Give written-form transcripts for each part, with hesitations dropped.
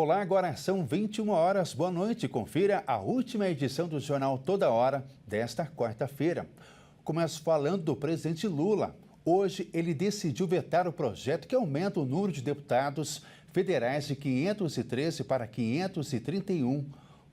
Olá, agora são 21 horas. Boa noite. Confira a última edição do Jornal Toda Hora desta quarta-feira. Começo falando do presidente Lula. Hoje ele decidiu vetar o projeto que aumenta o número de deputados federais de 513 para 531.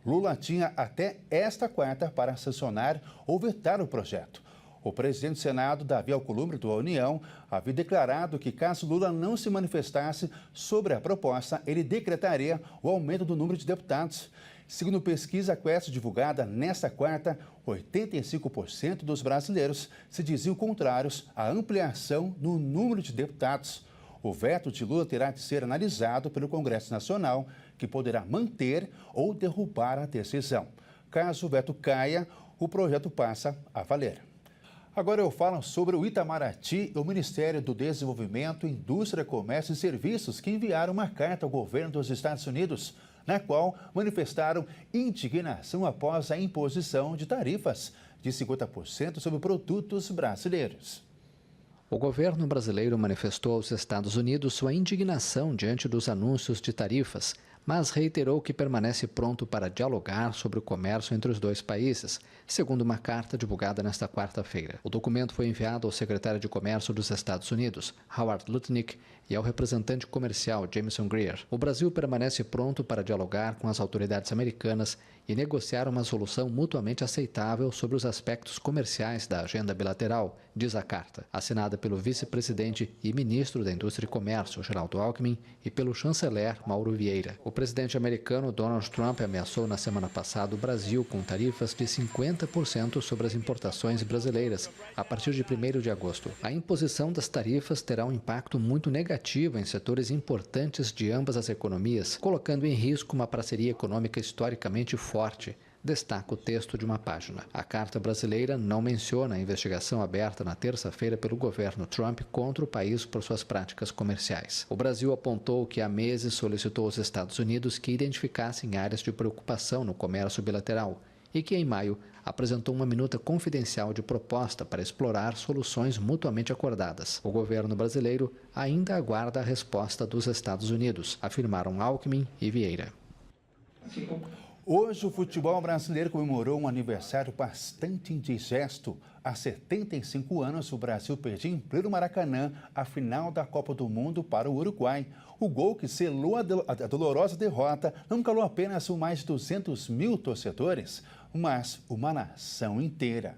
Lula tinha até esta quarta para sancionar ou vetar o projeto. O presidente do Senado, Davi Alcolumbre, da União, havia declarado que, caso Lula não se manifestasse sobre a proposta, ele decretaria o aumento do número de deputados. Segundo pesquisa Quest divulgada nesta quarta, 85% dos brasileiros se diziam contrários à ampliação no número de deputados. O veto de Lula terá de ser analisado pelo Congresso Nacional, que poderá manter ou derrubar a decisão. Caso o veto caia, o projeto passa a valer. Agora eu falo sobre o Itamaraty e o Ministério do Desenvolvimento, Indústria, Comércio e Serviços, que enviaram uma carta ao governo dos Estados Unidos, na qual manifestaram indignação após a imposição de tarifas de 50% sobre produtos brasileiros. O governo brasileiro manifestou aos Estados Unidos sua indignação diante dos anúncios de tarifas, mas reiterou que permanece pronto para dialogar sobre o comércio entre os dois países, segundo uma carta divulgada nesta quarta-feira. O documento foi enviado ao secretário de Comércio dos Estados Unidos, Howard Lutnick, e ao representante comercial, Jameson Greer. O Brasil permanece pronto para dialogar com as autoridades americanas e negociar uma solução mutuamente aceitável sobre os aspectos comerciais da agenda bilateral, diz a carta, assinada pelo vice-presidente e ministro da Indústria e Comércio, Geraldo Alckmin, e pelo chanceler, Mauro Vieira. O presidente americano Donald Trump ameaçou na semana passada o Brasil com tarifas de 50% sobre as importações brasileiras, a partir de 1º de agosto. A imposição das tarifas terá um impacto muito negativo em setores importantes de ambas as economias, colocando em risco uma parceria econômica historicamente forte, destaca o texto de uma página. A carta brasileira não menciona a investigação aberta na terça-feira pelo governo Trump contra o país por suas práticas comerciais. O Brasil apontou que há meses solicitou aos Estados Unidos que identificassem áreas de preocupação no comércio bilateral e que, em maio, apresentou uma minuta confidencial de proposta para explorar soluções mutuamente acordadas. O governo brasileiro ainda aguarda a resposta dos Estados Unidos, afirmaram Alckmin e Vieira. Hoje o futebol brasileiro comemorou um aniversário bastante indigesto. Há 75 anos, o Brasil perdia em pleno Maracanã a final da Copa do Mundo para o Uruguai. O gol que selou a dolorosa derrota não calou apenas os mais de 200 mil torcedores, mas uma nação inteira.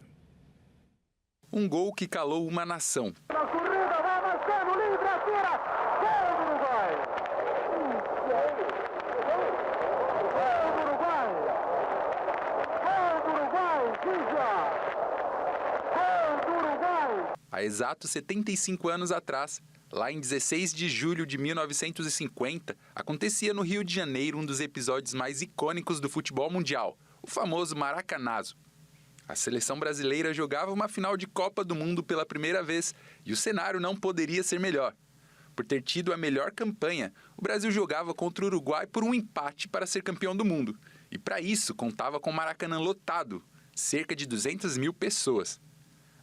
Um gol que calou uma nação. Na corrida, vai avançando, livre, atira, gol do Uruguai! Gol do Uruguai! Gol do Uruguai, Gija! Gol do Uruguai! Há exatos 75 anos atrás, lá em 16 de julho de 1950, acontecia no Rio de Janeiro um dos episódios mais icônicos do futebol mundial, o famoso Maracanazo. A seleção brasileira jogava uma final de Copa do Mundo pela primeira vez e o cenário não poderia ser melhor. Por ter tido a melhor campanha, o Brasil jogava contra o Uruguai por um empate para ser campeão do mundo. E para isso contava com o Maracanã lotado, cerca de 200 mil pessoas.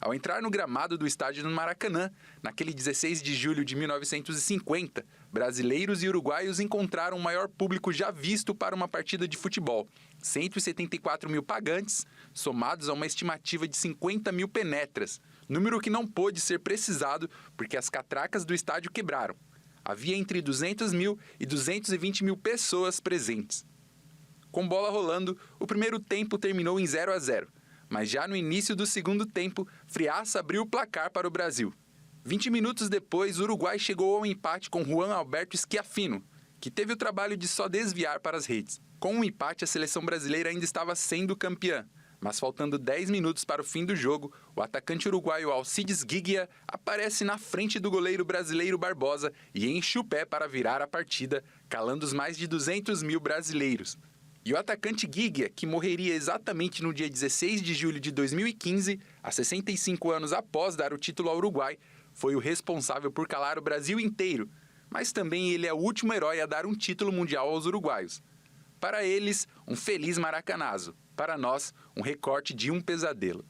Ao entrar no gramado do estádio do Maracanã, naquele 16 de julho de 1950, brasileiros e uruguaios encontraram o maior público já visto para uma partida de futebol. 174 mil pagantes, somados a uma estimativa de 50 mil penetras, número que não pôde ser precisado porque as catracas do estádio quebraram. Havia entre 200 mil e 220 mil pessoas presentes. Com bola rolando, o primeiro tempo terminou em 0-0. Mas já no início do segundo tempo, Friaça abriu o placar para o Brasil. 20 minutos depois, o Uruguai chegou ao empate com Juan Alberto Schiaffino, que teve o trabalho de só desviar para as redes. Com o empate, a seleção brasileira ainda estava sendo campeã, mas faltando 10 minutos para o fim do jogo, o atacante uruguaio Alcides Giglia aparece na frente do goleiro brasileiro Barbosa e enche o pé para virar a partida, calando os mais de 200 mil brasileiros. E o atacante Giglia, que morreria exatamente no dia 16 de julho de 2015, há 65 anos após dar o título ao Uruguai, foi o responsável por calar o Brasil inteiro, mas também ele é o último herói a dar um título mundial aos uruguaios. Para eles, um feliz Maracanazo. Para nós, um recorte de um pesadelo.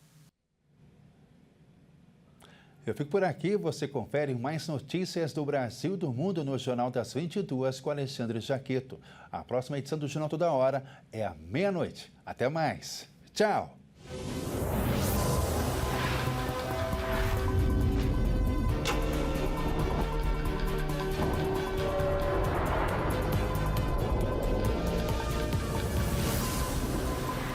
Eu fico por aqui, você confere mais notícias do Brasil e do mundo no Jornal das 22 com Alexandre Jaqueto. A próxima edição do Jornal Toda Hora é à meia-noite. Até mais. Tchau!